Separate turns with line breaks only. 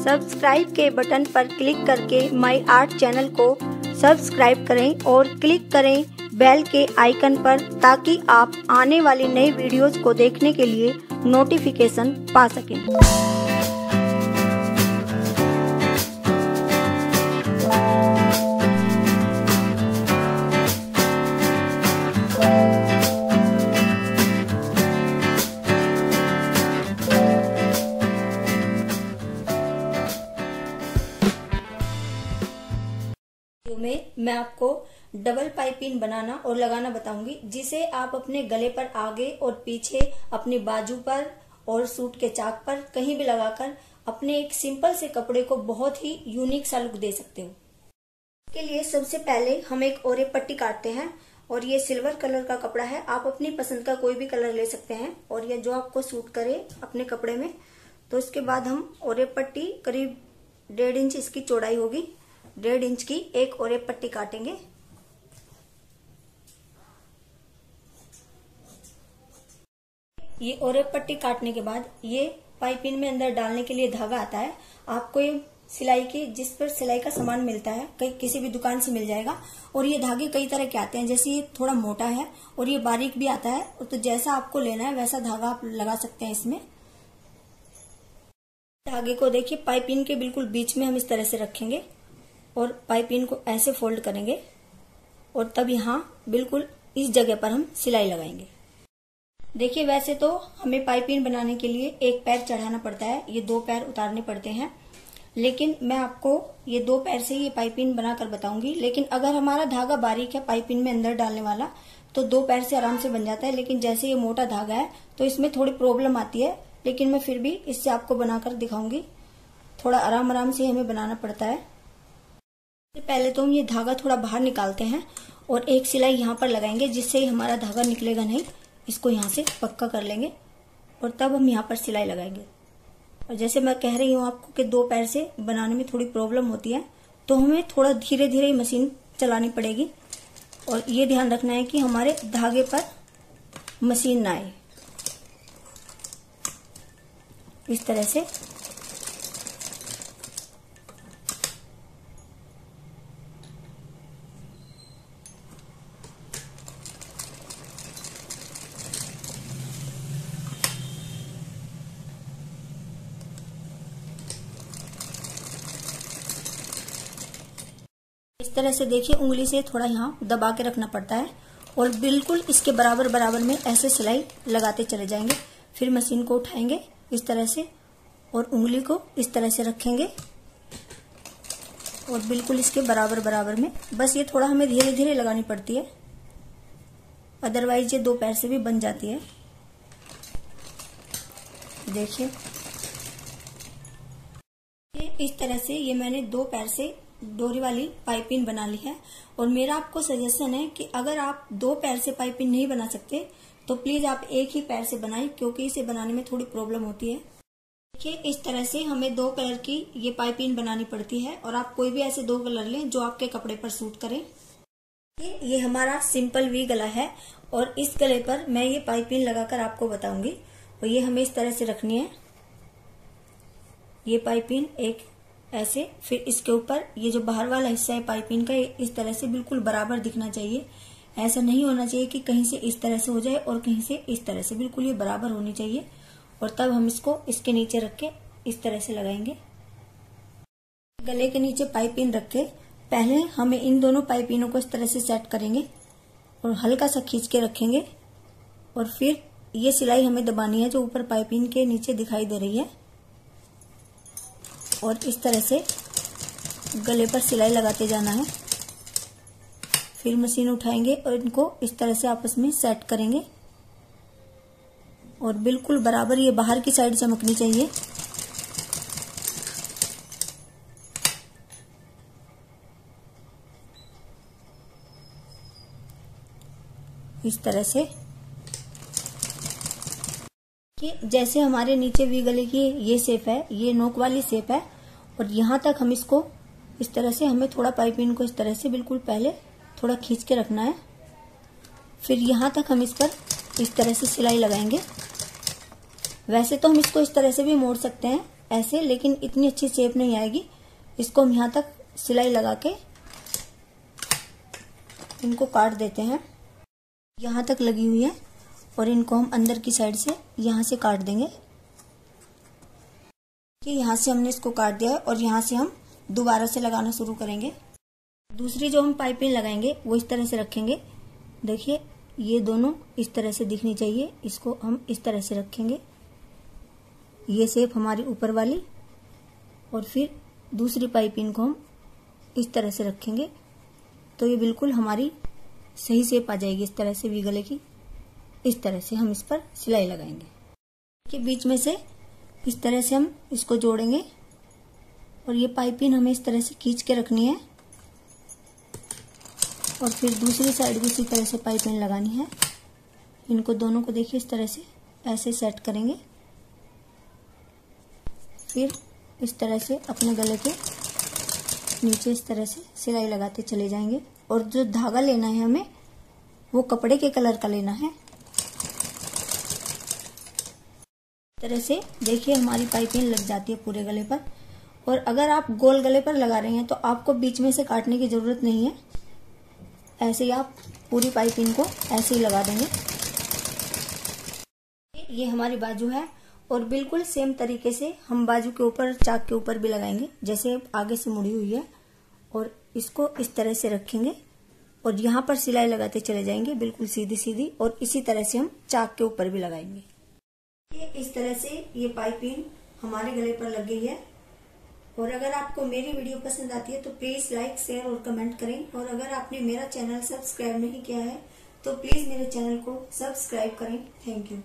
Subscribe के button पर click करके माई आर्ट चैनल को सब्सक्राइब करें और क्लिक करें बेल के आइकन पर, ताकि आप आने वाली नई वीडियोस को देखने के लिए नोटिफिकेशन पा सकें। मैं आपको डबल पाइपिंग बनाना और लगाना बताऊंगी, जिसे आप अपने गले पर आगे और पीछे, अपनी बाजू पर और सूट के चाक पर कहीं भी लगाकर अपने एक सिंपल से कपड़े को बहुत ही यूनिक सा लुक दे सकते हो। इसके लिए सबसे पहले हम एक ओरे पट्टी काटते हैं और ये सिल्वर कलर का कपड़ा है। आप अपनी पसंद का कोई भी कलर ले सकते हैं और ये जो आपको सूट करे अपने कपड़े में। तो इसके बाद हम ओरे पट्टी करीब 1.5 इंच इसकी चौड़ाई होगी, 1.5 इंच की एक ओरे पट्टी काटेंगे। ये ओरे पट्टी काटने के बाद ये पाइपिंग में अंदर डालने के लिए धागा आता है। आपको ये सिलाई की, जिस पर सिलाई का सामान मिलता है, कहीं किसी भी दुकान से मिल जाएगा। और ये धागे कई तरह के आते हैं, जैसे ये थोड़ा मोटा है और ये बारीक भी आता है। तो जैसा आपको लेना है वैसा धागा आप लगा सकते हैं इसमें। धागे को देखिए पाइपिंग के बिल्कुल बीच में हम इस तरह से रखेंगे और पाइपिंग को ऐसे फोल्ड करेंगे और तब यहाँ बिल्कुल इस जगह पर हम सिलाई लगाएंगे। देखिए वैसे तो हमें पाइपिंग बनाने के लिए एक पैर चढ़ाना पड़ता है, ये 2 पैर उतारने पड़ते हैं, लेकिन मैं आपको ये 2 पैर से ये पाइपिंग बनाकर बताऊंगी। लेकिन अगर हमारा धागा बारीक है पाइपिंग में अंदर डालने वाला, तो 2 पैर से आराम से बन जाता है। लेकिन जैसे ये मोटा धागा है तो इसमें थोड़ी प्रॉब्लम आती है, लेकिन मैं फिर भी इससे आपको बनाकर दिखाऊंगी। थोड़ा आराम आराम से हमें बनाना पड़ता है। पहले तो हम ये धागा थोड़ा बाहर निकालते हैं और एक सिलाई यहाँ पर लगाएंगे, जिससे हमारा धागा निकलेगा नहीं। इसको यहाँ से पक्का कर लेंगे और तब हम यहाँ पर सिलाई लगाएंगे। और जैसे मैं कह रही हूँ आपको कि 2 पैर से बनाने में थोड़ी प्रॉब्लम होती है, तो हमें थोड़ा धीरे धीरे मशीन चलानी पड़ेगी। और ये ध्यान रखना है कि हमारे धागे पर मशीन ना आए। इस तरह से इस तरह से देखिए उंगली से थोड़ा यहाँ दबा के रखना पड़ता है और बिल्कुल इसके बराबर बराबर में ऐसे सिलाई लगाते चले जाएंगे। फिर मशीन को उठाएंगे इस तरह से और उंगली को इस तरह से रखेंगे और बिल्कुल इसके बराबर बराबर में। बस ये थोड़ा हमें धीरे धीरे लगानी पड़ती है, अदरवाइज ये 2 पैर से भी बन जाती है। देखिए इस तरह से ये मैंने 2 पैर से डोरी वाली पाइपिंग बना ली है। और मेरा आपको सजेशन है कि अगर आप 2 पैर से पाइपिंग नहीं बना सकते तो प्लीज आप एक ही पैर से बनाएं, क्योंकि इसे बनाने में थोड़ी प्रॉब्लम होती है। देखिए इस तरह से हमें 2 कलर की ये पाइपिंग बनानी पड़ती है और आप कोई भी ऐसे 2 कलर लें जो आपके कपड़े पर सूट करें। ये हमारा सिंपल वी गला है और इस गले पर मैं ये पाइपिंग लगाकर आपको बताऊंगी। और ये हमें इस तरह से रखनी है, ये पाइपिंग एक ऐसे। फिर इसके ऊपर ये जो बाहर वाला हिस्सा है पाइपिंग का, इस तरह से बिल्कुल बराबर दिखना चाहिए। ऐसा नहीं होना चाहिए कि कहीं से इस तरह से हो जाए और कहीं से इस तरह से, बिल्कुल ये बराबर होनी चाहिए। और तब हम इसको इसके नीचे रख के इस तरह से लगाएंगे। गले के नीचे पाइपिंग रख के पहले हमें इन दोनों पाइपिंगों को इस तरह से सेट करेंगे और हल्का सा खींच के रखेंगे। और फिर ये सिलाई हमें दबानी है जो ऊपर पाइपिंग के नीचे दिखाई दे रही है, और इस तरह से गले पर सिलाई लगाते जाना है। फिर मशीन उठाएंगे और इनको इस तरह से आपस में सेट करेंगे और बिल्कुल बराबर ये बाहर की साइड चमकनी चाहिए। इस तरह से कि जैसे हमारे नीचे वी गले की ये शेप है, ये नोक वाली शेप है, और यहाँ तक हम इसको इस तरह से, हमें थोड़ा पाइपिंग को इस तरह से बिल्कुल पहले थोड़ा खींच के रखना है। फिर यहाँ तक हम इस पर इस तरह से सिलाई लगाएंगे। वैसे तो हम इसको इस तरह से भी मोड़ सकते हैं, ऐसे, लेकिन इतनी अच्छी शेप नहीं आएगी। इसको हम यहाँ तक सिलाई लगा के इनको काट देते हैं। यहाँ तक लगी हुई है और इनको हम अंदर की साइड से यहाँ से काट देंगे कि यहाँ से हमने इसको काट दिया है और यहाँ से हम दोबारा से लगाना शुरू करेंगे। दूसरी जो हम पाइपिंग लगाएंगे वो इस तरह से रखेंगे। देखिए ये दोनों इस तरह से दिखनी चाहिए, इसको हम इस तरह से रखेंगे। ये शेप हमारी ऊपर वाली, और फिर दूसरी पाइपिंग को हम इस तरह से रखेंगे तो ये बिल्कुल हमारी सही शेप आ जाएगी। इस तरह से वी गले की इस तरह से हम इस पर सिलाई लगाएंगे कि बीच में से इस तरह से हम इसको जोड़ेंगे और ये पाइपिंग हमें इस तरह से खींच के रखनी है और फिर दूसरी साइड भी इसी तरह से पाइपिंग लगानी है। इनको दोनों को देखिए इस तरह से ऐसे सेट करेंगे, फिर इस तरह से अपने गले के नीचे इस तरह से सिलाई लगाते चले जाएंगे। और जो धागा लेना है हमें वो कपड़े के कलर का लेना है। इस तरह से देखिए हमारी पाइपिंग लग जाती है पूरे गले पर। और अगर आप गोल गले पर लगा रहे हैं तो आपको बीच में से काटने की जरूरत नहीं है, ऐसे ही आप पूरी पाइपिंग को ऐसे ही लगा देंगे। ये हमारी बाजू है और बिल्कुल सेम तरीके से हम बाजू के ऊपर चाक के ऊपर भी लगाएंगे, जैसे आगे से मुड़ी हुई है। और इसको इस तरह से रखेंगे और यहाँ पर सिलाई लगाते चले जाएंगे बिल्कुल सीधी सीधी, और इसी तरह से हम चाक के ऊपर भी लगाएंगे। ये इस तरह से ये पाइपिंग हमारे गले पर लग गई है। और अगर आपको मेरी वीडियो पसंद आती है तो प्लीज लाइक, शेयर और कमेंट करें। और अगर आपने मेरा चैनल सब्सक्राइब नहीं किया है तो प्लीज मेरे चैनल को सब्सक्राइब करें। Thank you.